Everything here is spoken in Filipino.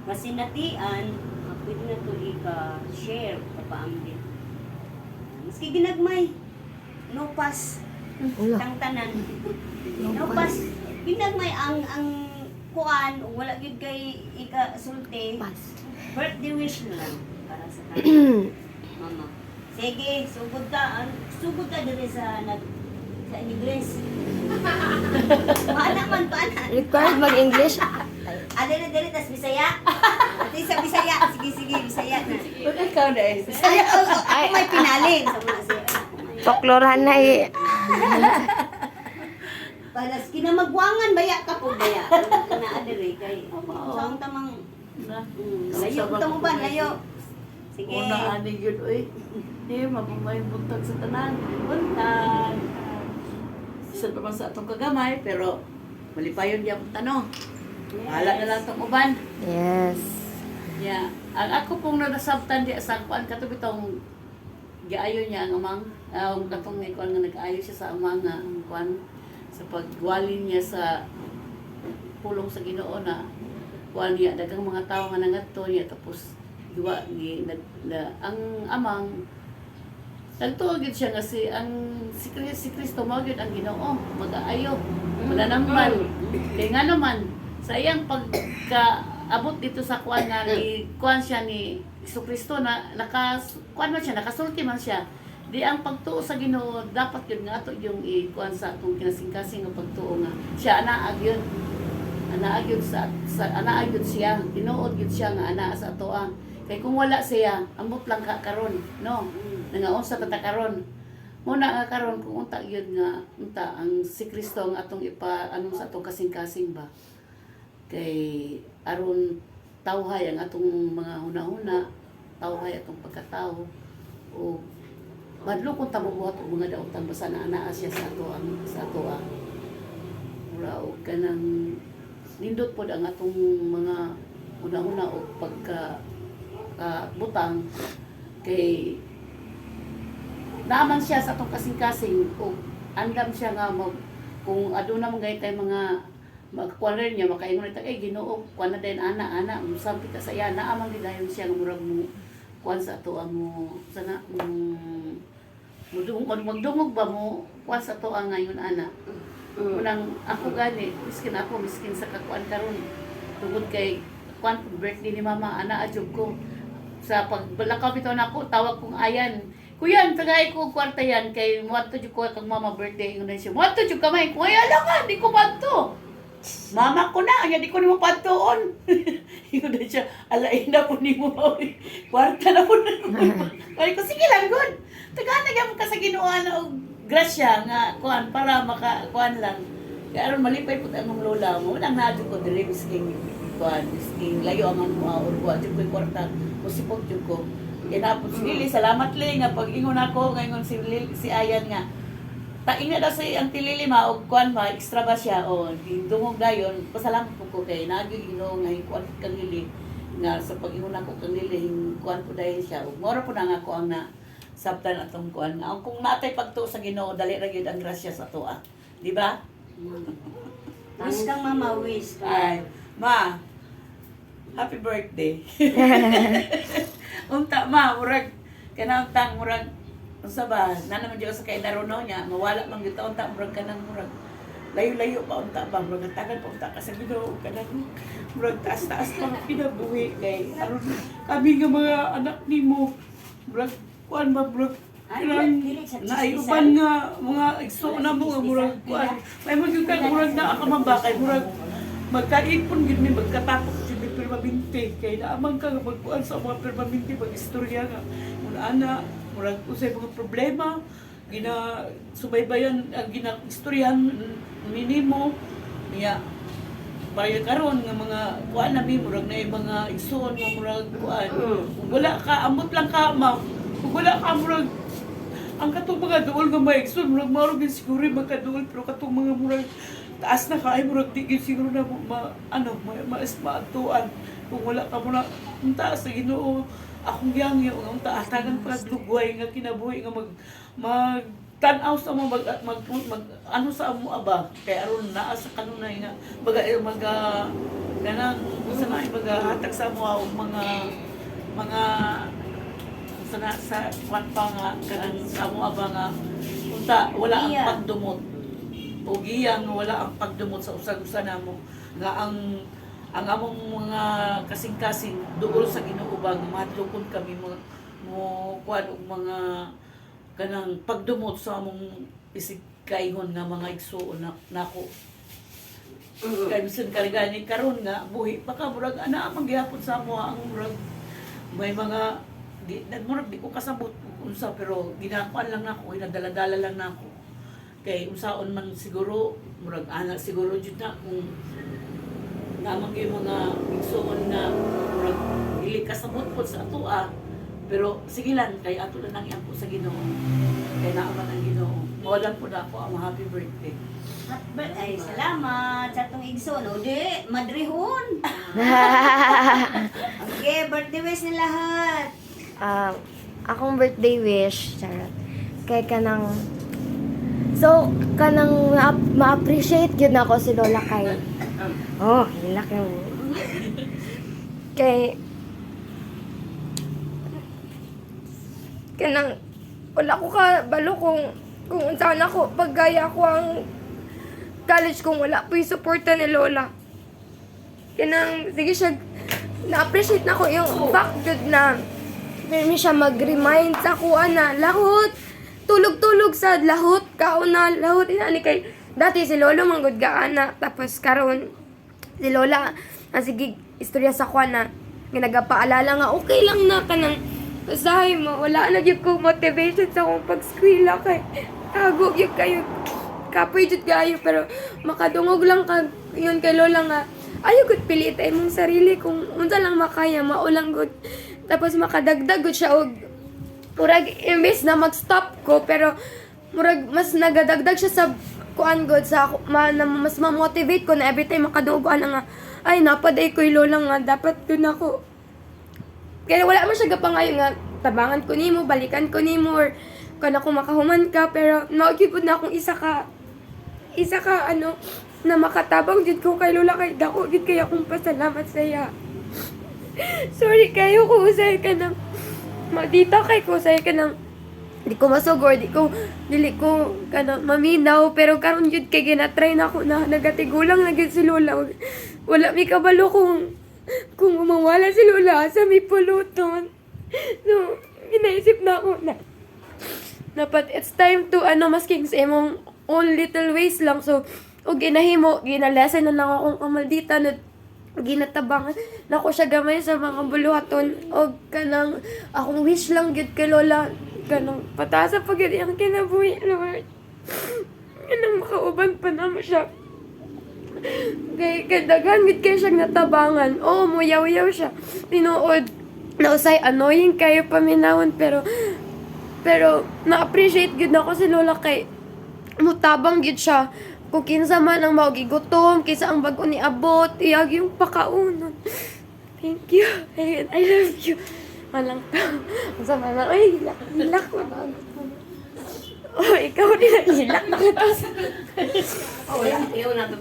kasinatian, pwede na to ika-share kapaambit. Maski ginagmay, no pass, Ulo. tang tanan. No pass, ginagmay ang kuan, wala gyud kay ika-sulti. Pas. Birthday wish na lang para sa kanya. Mama. Sige, sugod ka diri sa sa English. Paana man, paana. Required mag-English. Dili, tas Bisaya. Ati sa Bisaya. Sige, Bisaya na. Ba't ikaw na eh? Ako may pinaling. Sa mga siya. Folklorehan na eh. Palas, kinamagwangan, baya ka po, baya. Naadiri kay. Saan tamang, layo, tamo ba, layo. Sige. Una ani yun, uy. Di, mapumay buntag sa tanan. Buntag. Isa naman sa atong kagamay, pero malipayon niya ang tanong. Hala na lang itong uban. Yes. Yeah. Ang ako pong nasabtan di sa kuan katubi tong giayo niya ang amang ang katong ni kuan nga nag-ayo siya sa amang nga ang kuan sa pagwali niya sa pulong sa Ginoo na kuan niya daghang mga tawo nga nangadto niya tapos giwa ni ang amang nagtuo gid siya nga si Kristo mao gyud ang Ginoo mag-aayo mananangman kay nga naman sa iyang pagkaabot dito sa kuan nga ni kuan siya ni Kristo na kuan man siya nakasulti man siya di ang pagtuo sa Ginoo dapat yun nga ato yung kuan sa atong kinasing-kasing nga pagtuo nga siya anaag yun sa anaag yun siya tinuod yun siya nga ana sa atoa kay kung wala siya ambot lang ka karon no nangaon sa kata karon muna nga karon kung unta yun nga unta ang si Kristo nga atong anong sa atong kasing-kasing ba kay aron tawhay ang atong mga huna-huna tawhay atong pagkatao o madlo kung tabubuhat og mga daotan basta naa siya sa ato mura og kanang nindot pod ang atong mga huna-huna o pagka butang kay naaman siya sa atong kasing-kasing o andam siya nga kung aduna mong gaytay mga magkuan rin niya makaingon ita kay Ginoo kuan na din ana musampi ka sa iya naamang gidayon siya nga murag mo kuan sa ato mo sana magdungog ba mo kuan sa ato ngayon ana unang ako gani miskin sa kakuan karon tungod kay kuan birthday ni mama ana adjog ko sa pagbalakaw bitaw nako tawag kong ayan kuyan tagay ko kwarta yan kay muadto jud ko kag mama birthday ingon siya muadto jud kamay ko ay lang di ko madto mama ko na, di ko nimo patuon. Yun na siya, alain na po ni mo. Kwarta na po na. Kaya ko, sige lang, good. Taganagam ka sa Ginoo na grasya nga, kuan, para makakuan lang. Kaya aron malipay po ang lola mo. Unang nadyo ko, dili misking, kuan, misking, layo ang mga urwa. Diyo ko kwarta, musipot diyo ko. Kaya napos, Lili, salamat li nga, pag ingon ako, ngayon si Ayan nga, taing na daw sa ang tililima o kuan ba extra ba siya o dungog dayon pasalamat ko kay nagi Ginoo nga kuan kang lili nga sa pag-ingon ako kang lili kuan po dahil siya ug mora po na nga ko ang na sabtan atong kuan nga kung natay pagtuo sa Ginoo dali ra gyud ang grasya sa tuwa di ba Wish kang mama, wish. ay ma happy birthday unta ma murag kanang tang murag unsa ba na naman diyo sa kay naruno niya mawala man gyud unta murag kanang murag layo-layo pa unta ba murag tagan pa unta ka sa Ginoo kanang murag taas-taas pa pinabuhi kay aron kami nga mga anak nimo murag kuan ba murag kanang naayuban nga mga igso na mo nga murag kuan may magyud murag na ka mabakay murag magkaipon gid mi magkatapok jud mi permanente kay naamang ka magkuan sa mga permanente mag-istorya nga mun ana murag usay mga problema gina subaybayan ang gina-istoryahan minimo niya bayo karon nga mga kuan na mi murag na mga igsoon nga murag kuan kung wala ka amot lang ka ma kung wala ka murag ang katong mga duol nga may igsoon murag maro gid siguro magkaduol pero katong mga murag taas na kaay murag di gid siguro na maas maatuan kung wala ka muna unta sa Ginoo akong yang unta atagan paglugway nga kinabuhi nga mag tan-aw sa mo mag ano sa amo aba kay aron naa sa kanunay nga mag Ganang sa mga paghahatag sa mo og mga sa kwan pa nga kanang sa mo ba nga unta wala ang Iya. pagdumot. O giyang wala ang pagdumot sa usag-usa namo nga ang among mga kasing-kasing duol sa Ginoo ba nga madlukon kami mo kuan og mga kanang pagdumot sa among isig kaingon nga mga igsuon nako. Kaya bisan karigani karon nga buhi pa ka murag ana manggihapon sa mo ang murag may mga murag di ko kasabot kung unsa pero ginakuan lang nako inadala-dala lang nako kay unsaon man siguro murag ana siguro jud na kung namang yung mga igsuon na murag dili kasabot pod sa atoa pero sige lang kay ato na nang iampo sa Ginoo kay naaman ang Ginoo mawalan po na ako ang happy birthday. Ay, salamat sa itong igsoon. O di, madrihon. Okay, birthday wish na lahat. Akong birthday wish, charot. Kay kanang so kanang ma-appreciate gyud nako si Lola kay. Oh, hilak yung kay kanang wala ko ka balo kung saan ako paggaya ko ang college kung wala po yung suporta ni Lola. Kanang sige siya na-appreciate na ko yung fact good na may siya mag-remind sa kuha na lahot tulog-tulog sa lahot kauna lahot inani kay dati si Lolo manggod gaana tapos karon si Lola sige istorya sa kuha na nagapaalala nga okay lang na kanang usahay mo wala na gyud ko motivation sa akong pag-eskwela kay tago gyud kayo kapoy jud kayo pero makadungog lang ka yun kay Lola nga ayaw gud pilitin mong sarili kung unsa lang makaya maulang gud tapos makadagdag gud siya og murag imbes na mag-stop ko pero murag mas nagadagdag siya sa kuan gud sa na mas ma-motivate ko na every time makadungog ana nga ay napaday ko Lola nga dapat dun ako kaya wala man siya gapangayo nga tabangan ko nimo balikan ko nimo or kana ko makahuman ka pero naugipod na akong isa ka ano na makatabang jud ko kay Lola kay dako gid kay akong pasalamat sa iya. Sorry kayo ko usay ka nang magdita kay ko usay ka nang di ko masugor dili ko kana maminaw pero karon jud kay ginatry na ako na nagatigulang na gid si Lola wala mi kabalo kung umawala si Lola sa may puluton. So inaisip na ako na dapat it's time to masking sa imong own little ways lang so o ginahimo ginalesen na lang akong kamaldita na ginatabangan na ko siya gamay sa mga buluhaton o kanang akong wish lang gyud kay Lola kanang patasa pag gyud ang kinabuhi Lord kanang makauban pa na mo siya kay daghan gid kay siyang natabangan oo muyaw-yaw siya tinuod na usay annoying kayo paminawon pero na-appreciate gid nako si Lola kay mutabang gid siya kung kinsa man ang maugigutom kaysa ang bago ni abot iyag yung pakaunon thank you I love you malang ta ang sama na ay hilak ko na oh ikaw din hilak na kita Oh, yung na